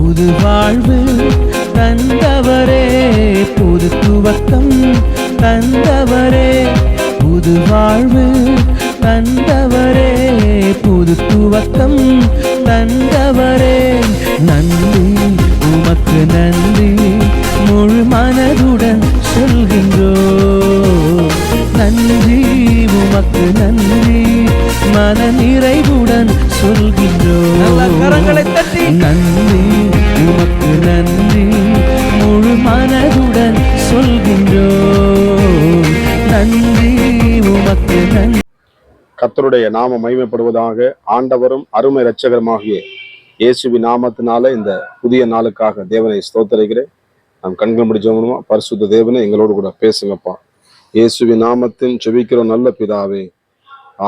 புது வாழ்வு தந்தவரே, புது துவக்கம் தந்தவரே, புது வாழ்வு தந்தவரே, புது துவக்கம் தந்தவரே. நன்றி உமக்கு நன்றி, முழு மனதுடன் சொல்கின்றோம். நன்றி உமக்கு நன்றி, மன நிறைவுடன் சொல்கின்றோம். கரங்களை தட்டி நன்றி உமக்கு நன்றி, முழு மனதுடன் சொல்கின்றோம். நன்றி உமக்கு நன்றி. கர்த்தருடைய நாமம் மகிமைப்படுவதாக. ஆண்டவரும் அருமை இரட்சகருமாகிய இயேசுவின் நாமத்தினால இந்த புதிய நாளுக்காக தேவனை ஸ்தோத்திரிக்கிறேன். நாம் கண்கள் முடிச்சோம்னா, பரிசுத்த தேவனை எங்களோடு கூட பேசுங்கப்பா. இயேசுவின் நாமத்தின் ஜெபிக்கிற நல்ல பிதாவே,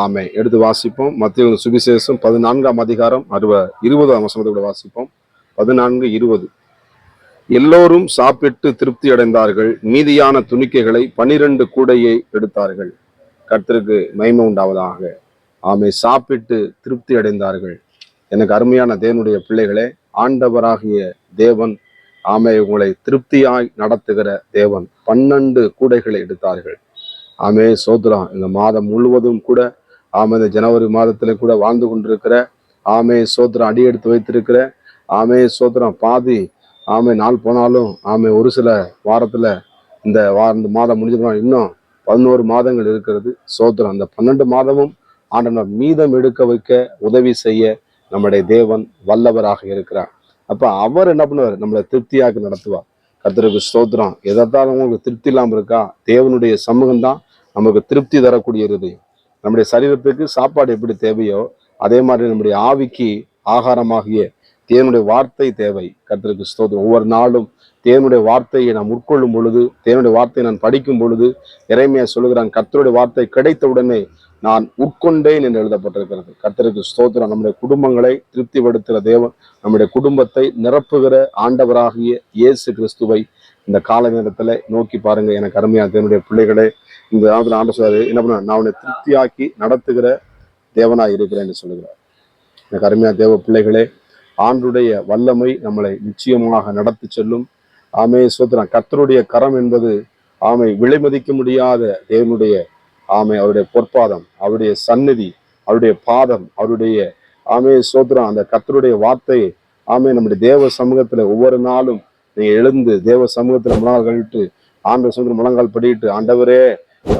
ஆமே. எடுத்து வாசிப்போம். மத்தேயு சுவிசேஷம் 14ஆம் அதிகாரம் 20ஆம் வசனத்தோட வாசிப்போம். 14:20. எல்லோரும் சாப்பிட்டு திருப்தி அடைந்தார்கள். மீதியான துணிக்கைகளை 12 கூடையை எடுத்தார்கள். கர்த்தருக்கு மகிமை உண்டாவதாக. ஆமே. சாப்பிட்டு திருப்தி அடைந்தார்கள். எனக்கு அருமையான தேவனுடைய பிள்ளைகளே, ஆண்டவராகிய தேவன் ஆமே உங்களை திருப்தியாய் நடத்துகிற தேவன் 12 கூடைகளை எடுத்தார்கள். ஆமே சோத்ரா. இந்த மாதம் முழுவதும் கூட ஆமே, இந்த ஜனவரி மாதத்துல கூட வாழ்ந்து கொண்டிருக்கிற ஆமே சோத்ரம் அடி எடுத்து வைத்திருக்கிற ஆமே சோத்ரம் பாதி ஆமே நாள் போனாலும் ஆமே ஒரு சில வாரத்துல இந்த மாதம் முடிஞ்சிடும். இன்னும் 11 மாதங்கள் இருக்கிறது. சோத்ரம் அந்த 12 மாதமும் ஆண்டவர் மீதம் எடுக்க வைக்க உதவி செய்ய நம்முடைய தேவன் வல்லவராக இருக்கிறார். அப்ப அவர் என்ன பண்ணுவார்? நம்மளை திருப்தியாக நடத்துவார். கர்த்தருக்கு ஸ்தோத்திரம். எதாவது உங்களுக்கு திருப்தி இல்லாமல் இருக்கா? தேவனுடைய சமூகம் தான் நமக்கு திருப்தி தரக்கூடிய இருதயம். நம்முடைய சரீரத்துக்கு சாப்பாடு எப்படி தேவையோ அதே மாதிரி நம்முடைய ஆவிக்கு ஆகாரமாகிய தேவனுடைய வார்த்தை தேவை. கர்த்தருக்கு ஸ்தோத்திரம். ஒவ்வொரு நாளும் தேவனுடைய வார்த்தையை நாம் உட்கொள்ளும் பொழுது, தேவனுடைய வார்த்தையை நான் படிக்கும் பொழுது, எரேமியா சொல்லுகிறான், கர்த்தருடைய வார்த்தை கிடைத்த உடனே நான் உட்கொண்டேன் என்று எழுதப்பட்டிருக்கிறது. கர்த்தருக்கு ஸ்தோத்திரம். நம்முடைய குடும்பங்களை திருப்திப்படுத்துகிற தேவன், நம்முடைய குடும்பத்தை நிரப்புகிற ஆண்டவராகிய இயேசு கிறிஸ்துவை இந்த கால நேரத்துல நோக்கி பாருங்க. எனக்கு அருமையான தேவனுடைய பிள்ளைகளே, இந்த காலத்துல ஆண்டு சொல்றாரு, என்ன பண்ண, நான் அவனை திருப்தியாக்கி நடத்துகிற தேவனாய் இருக்கிறேன் என்று சொல்லுகிறார். எனக்கு அருமையான தேவ பிள்ளைகளே, ஆண்டுடைய வல்லமை நம்மளை நிச்சயமாக நடத்தி செல்லும். ஆமே சோத்திரம். கர்த்தருடைய கரம் என்பது ஆமை விலை மதிக்க முடியாத தேவனுடைய ஆமை, அவருடைய பொற்பாதம், அவருடைய சந்நிதி, அவருடைய பாதம், அவருடைய ஆமே சோத்திரம். அந்த கர்த்தருடைய வார்த்தையை ஆமே நம்முடைய தேவ சமூகத்துல ஒவ்வொரு நாளும் நீங்க எழுந்து தேவ சமூகத்துல முழங்கால் கழிட்டு ஆண்டு சோத்திரம் முழங்கால் படிட்டு, ஆண்டவரே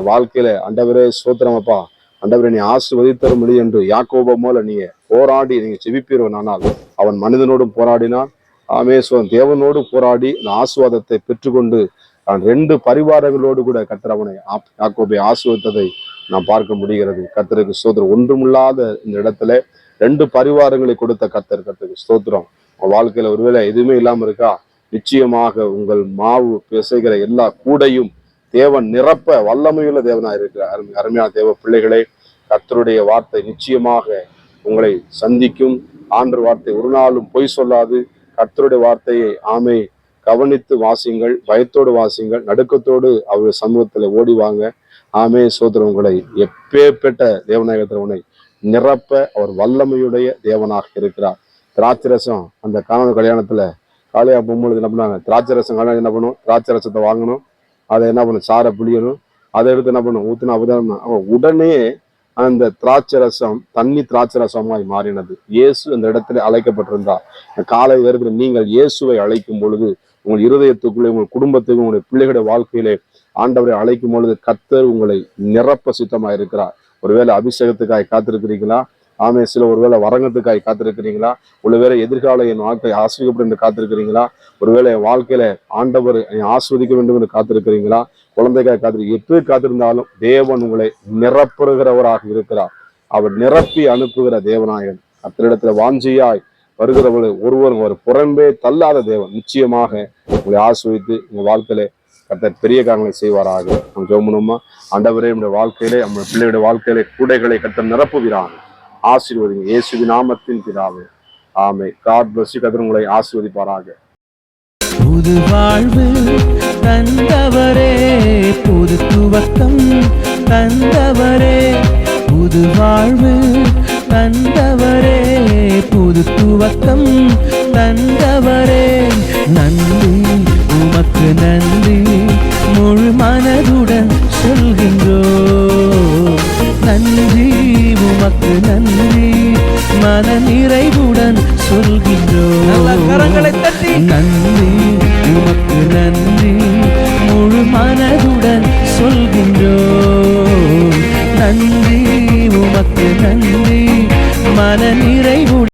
வாழ்க்கையில ஆண்டவரே சோத்திரமப்பா, ஆண்டவரே நீ ஆசீர்வதித்தர முடியும் என்று யாக்கோபு போல நீங்க போராடி நீங்க ஜெபிப்பீர்கள். அவன் மனிதனோடும் போராடினான். ஆமே தேவனோடு போராடி அந்த ஆசீர்வாதத்தை பெற்றுக்கொண்டு 2 பரிவாரங்களோடு கூட கர்த்தர் அவனை யாக்கோபை ஆசீர்வதித்ததை நாம் பார்க்க முடிகிறது. கர்த்தருக்கு ஸ்தோத்திரம். ஒன்றுமில்லாத இந்த இடத்துல 2 பரிவாரங்களை கொடுத்த கர்த்தருக்கு ஸ்தோத்திரம். உங்க வாழ்க்கையில ஒருவேளை எதுவுமே இல்லாம இருக்கா? நிச்சயமாக உங்கள் மாவு பிசைகிற எல்லா கூடையும் தேவன் நிரப்ப வல்லமையுள்ள தேவனாக இருக்கிறார். அருமையான தேவ பிள்ளைகளே, கர்த்தருடைய வார்த்தை நிச்சயமாக உங்களை சந்திக்கும். ஆண்டவர் வார்த்தை ஒரு நாளும் பொய் சொல்லாது. கர்த்தருடைய வார்த்தையை ஆமை கவனித்து வாசிங்கள், பயத்தோடு வாசிங்கள், நடுக்கத்தோடு அவர் சமூகத்துல ஓடி வாங்க. ஆமே சோதரன். உங்களை எப்பேற்பட்ட தேவநாயகத்தில் உன்னை நிரப்ப அவர் வல்லமையுடைய தேவனாக இருக்கிறார். திராட்சரசம் அந்த கல்யாணத்துல காளையா போகும்பொழுது என்ன பண்ணாங்க? திராட்சரசம் கல்யாணம் என்ன பண்ணும்? திராட்சரசத்தை வாங்கணும், அதை என்ன பண்ணும்? சாரை புளியணும், அதை எடுத்து என்ன பண்ணும்? ஊத்தினா அவன் உடனே அந்த திராட்சரசம் தண்ணி திராட்சரசமாய் மாறினது. இயேசு அந்த இடத்துல அழைக்கப்பட்டிருந்தார். காலை வருகிற நீங்கள் இயேசுவை அழைக்கும் பொழுது உங்கள் இருதயத்துக்குள்ளே, உங்கள் குடும்பத்துக்கு, உங்களுடைய பிள்ளைகளுடைய வாழ்க்கையிலே ஆண்டவரை அழைக்கும் பொழுது கர்த்தர் உங்களை நிரப்ப சித்தமாக இருக்கிறார். ஒருவேளை அபிஷேகத்துக்காய் காத்திருக்கிறீங்களா? ஆமே. சில ஒருவேளை வரங்கத்துக்காய் காத்திருக்கிறீங்களா? ஒருவேளை எதிர்கால என் வாழ்க்கை ஆசிரியப்படும் என்று காத்திருக்கிறீங்களா? ஒருவேளை என் வாழ்க்கையில ஆண்டவர் ஆஸ்வதிக்க வேண்டும் என்று காத்திருக்கிறீங்களா? குழந்தைக்காய் எப்படி காத்திருந்தாலும் தேவன் உங்களை நிரப்புகிறவராக இருக்கிறார். அவர் நிரப்பி அனுப்புகிற தேவநாயகன். கர்த்தரிடத்துல வாஞ்சியாய் வருகிறவர்கள் ஒருவரும் ஒரு புறம்பே தள்ளாத தேவன் நிச்சயமாக உங்களை ஆஸ்வதித்து உங்க வாழ்க்கையில கர்த்தர் பெரிய காரியங்களை செய்வாராக. நம்ம ஜெபம்மா. ஆண்டவரே, நம்முடைய வாழ்க்கையிலே, நம்ம பிள்ளைகளுடைய வாழ்க்கையிலே கூடைகளை கர்த்தர் நிரப்புகிறாங்க. ஆசீர்வதிங்க இயேசுவின் நாமத்தின் பிதாவே. ஆமே. God bless you. கர்த்தர் உங்களை ஆசீர்வதிப்பாராக. புது வாழ்வு தந்தவரே, புது துவக்கம் தந்தவரே, புது வாழ்வு தந்தவரே, புது துவக்கம் தந்தவரே. நன்றி உமக்கு நன்றி முழு மனதுடன் சொல்கின்றோ. நன்றி உமக்கு நன்றி மன நிறைவுடன் சொல்கின்றோ. நல்ல கரங்களை